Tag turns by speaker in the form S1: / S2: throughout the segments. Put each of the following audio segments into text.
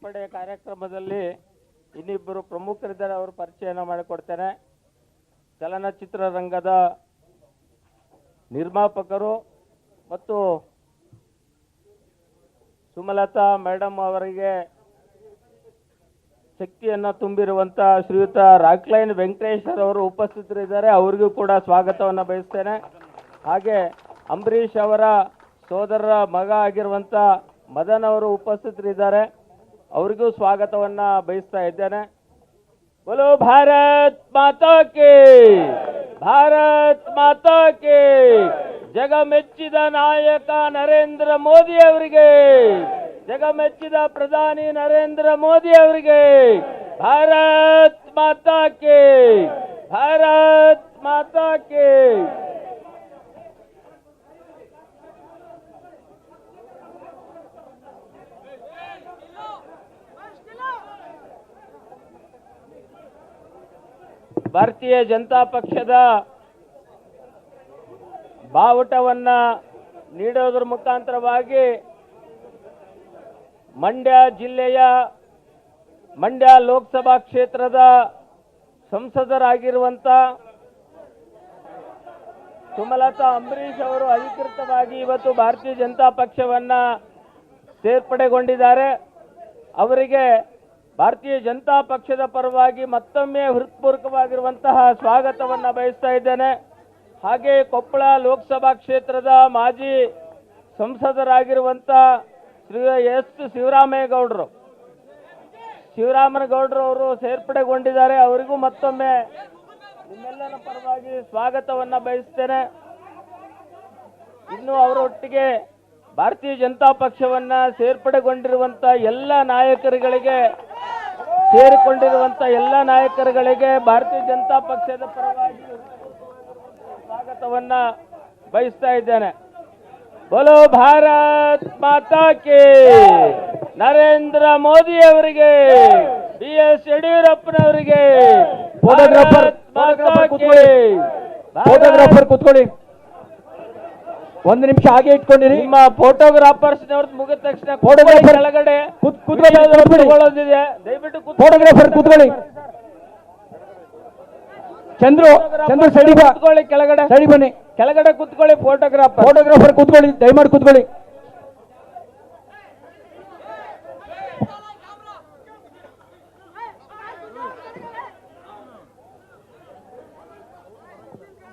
S1: ಸೇರ್ಪಡೆ ಕಾರ್ಯಕ್ರಮದಲ್ಲಿ ಇನ್ನಿಬ್ಬರು ಪ್ರಮುಖರಿದ್ದಾರೆ, ಅವರು ಪರಿಚಯನ ಮಾಡಿಕೊಡ್ತೇನೆ. ಚಲನಚಿತ್ರ ರಂಗದ ನಿರ್ಮಾಪಕರು ಮತ್ತು ಸುಮಲತಾ ಮೇಡಮ್ ಅವರಿಗೆ ಶಕ್ತಿಯನ್ನು ತುಂಬಿರುವಂಥ ಶ್ರೀಯುತ ರಾಕ್ಲೈನ್ ವೆಂಕಟೇಶ್ವರ್ ಅವರು ಉಪಸ್ಥಿತರಿದ್ದಾರೆ, ಅವರಿಗೂ ಕೂಡ ಸ್ವಾಗತವನ್ನು ಬಯಸ್ತೇನೆ. ಹಾಗೆ ಅಂಬರೀಷ್ ಅವರ ಸೋದರರ ಮಗ ಆಗಿರುವಂಥ ಮದನ್ ಅವರು ಉಪಸ್ಥಿತರಿದ್ದಾರೆ, ಅವರಿಗೂ ಸ್ವಾಗತವನ್ನು ಬಯಸ್ತಾ ಇದ್ದೇನೆ. बोलो भारत माता के, भारत माता के. ಜಗಮೆಚ್ಚಿದ ನಾಯಕ ನರೇಂದ್ರ ಮೋದಿ ಅವರಿಗೆ, ಜಗಮೆಚ್ಚಿದ ಪ್ರಧಾನಿ ನರೇಂದ್ರ ಮೋದಿ ಅವರಿಗೆ ಭಾರತ್ ಮಾತಾ ಕೆ, ಭಾರತ್ ಮಾತಾ ಕೆ. ಭಾರತೀಯ ಜನತಾ ಪಕ್ಷದ ಬಾವುಟವನ್ನ ನೀಡೋದ್ರ ಮುಖಾಂತರವಾಗಿ ಮಂಡ್ಯ ಜಿಲ್ಲೆಯ ಮಂಡ್ಯ ಲೋಕಸಭಾ ಕ್ಷೇತ್ರದ ಸಂಸದರಾಗಿರುವಂಥ ಸುಮಲತಾ ಅಂಬರೀಷ್ ಅವರು ಅಧಿಕೃತವಾಗಿ ಇವತ್ತು ಭಾರತೀಯ ಜನತಾ ಪಕ್ಷವನ್ನ ಸೇರ್ಪಡೆಗೊಂಡಿದ್ದಾರೆ. ಅವರಿಗೆ ಭಾರತೀಯ ಜನತಾ ಪಕ್ಷದ ಪರವಾಗಿ ಮತ್ತೊಮ್ಮೆ ಹೃತ್ಪೂರ್ವಕವಾಗಿರುವಂತಹ ಸ್ವಾಗತವನ್ನು ಬಯಸ್ತಾ ಇದ್ದೇನೆ. ಹಾಗೆ ಕೊಪ್ಪಳ ಲೋಕಸಭಾ ಕ್ಷೇತ್ರದ ಮಾಜಿ ಸಂಸದರಾಗಿರುವಂಥ ಶ್ರೀ ಎಸ್ ಶಿವರಾಮೇಗೌಡರು ಅವರು ಸೇರ್ಪಡೆಗೊಂಡಿದ್ದಾರೆ. ಅವರಿಗೂ ಮತ್ತೊಮ್ಮೆ ನಿಮ್ಮೆಲ್ಲರ ಪರವಾಗಿ ಸ್ವಾಗತವನ್ನು ಬಯಸ್ತೇನೆ. ಇನ್ನು ಅವರೊಟ್ಟಿಗೆ ಭಾರತೀಯ ಜನತಾ ಪಕ್ಷವನ್ನ ಸೇರ್ಪಡೆಗೊಂಡಿರುವಂಥ ಎಲ್ಲ ನಾಯಕರುಗಳಿಗೆ ಸೇರಿಕೊಂಡಿರುವಂಥ ಎಲ್ಲ ನಾಯಕರುಗಳಿಗೆ ಭಾರತೀಯ ಜನತಾ ಪಕ್ಷದ ಪರವಾಗಿ ಸ್ವಾಗತವನ್ನ ಬಯಸ್ತಾ ಇದ್ದೇನೆ. ಬೋಲೋ ಭಾರತ್ ಮಾತಾ ಕೆ, ನರೇಂದ್ರ ಮೋದಿ ಅವರಿಗೆ, BS ಯಡಿಯೂರಪ್ಪನವರಿಗೆ
S2: ಫೋಟೋಗ್ರಾಫರ್ ಕೂತ್ಕೊಳ್ಳಿ, ಒಂದು ನಿಮಿಷ ಹಾಗೆ ಇಟ್ಕೊಂಡಿರಿ.
S1: ನಿಮ್ಮ ಫೋಟೋಗ್ರಾಫರ್ಸ್ ಮುಗಿದ ತಕ್ಷಣ ಕೆಳಗಡೆ ಕೂತ್ಕೊಳ್ಳೋದಿದೆ, ದಯವಿಟ್ಟು
S2: ಫೋಟೋಗ್ರಾಫರ್ ಕೂತ್ಕೊಳ್ಳಿ. ಚಂದ್ರು ಸೈಡಿ
S1: ಕೂತ್ಕೊಳ್ಳಿ, ಕೆಳಗಡೆ
S2: ಸೈಡಿ ಬನ್ನಿ,
S1: ಕೆಳಗಡೆ ಕೂತ್ಕೊಳ್ಳಿ.
S2: ಫೋಟೋಗ್ರಾಫರ್ ಕೂತ್ಕೊಳ್ಳಿ, ದಯಮಾಡಿ ಕೂತ್ಕೊಳ್ಳಿ.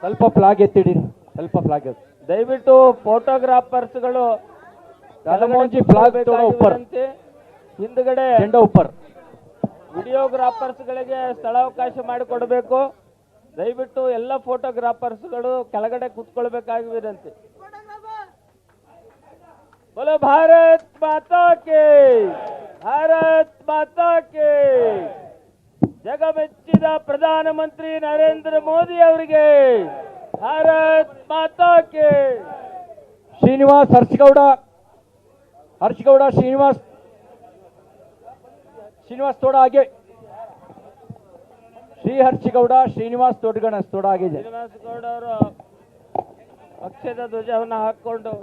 S2: ಸ್ವಲ್ಪ ಫ್ಲಾಗ್ ಎತ್ತಿಡಿ, ಸ್ವಲ್ಪ ಫ್ಲಾಗ್ ಎತ್ತಿ
S1: ದಯವಿಟ್ಟು ಫೋಟೋಗ್ರಾಫರ್ಸ್ಗಳು
S2: ಫ್ಲಾಗ್ ಉಪ್ಪರ್
S1: ಹಿಂದ್ಗಡೆ
S2: ಜೆಂಡಾ ಉಪ್ಪರ್.
S1: ವಿಡಿಯೋಗ್ರಾಫರ್ಸ್ಗಳಿಗೆ ಸ್ಥಳಾವಕಾಶ ಮಾಡಿಕೊಡಬೇಕು. ದಯವಿಟ್ಟು ಎಲ್ಲ ಫೋಟೋಗ್ರಾಫರ್ಸ್ಗಳು ಕೆಳಗಡೆ ಕೂತ್ಕೊಳ್ಬೇಕಾಗಿ ವಿನಂತಿ. ಬೋಲೋ ಭಾರತ್ ಮಾತಾ ಕೆ, ಭಾರತ್ ಮಾತಾ ಕೆ. ಜಗಮೆಚ್ಚಿದ ಪ್ರಧಾನಮಂತ್ರಿ ನರೇಂದ್ರ ಮೋದಿ ಅವರಿಗೆ ಭಾರತ್ ಮಾತಾ ಕೆ.
S2: ಶ್ರೀನಿವಾಸ್ ಹರ್ಷಗೌಡ ಶ್ರೀನಿವಾಸ್ ಥೋड़ा आगे, ಶ್ರೀ ಹರ್ಷಗೌಡ ಶ್ರೀನಿವಾಸ್ ಥೋड़ा आगे.
S1: ಶ್ರೀನಿವಾಸ್ ಗೌಡ ಅವರು ಪಕ್ಷದ ಧ್ವಜವನ್ನು ಹಾಕೊಂಡು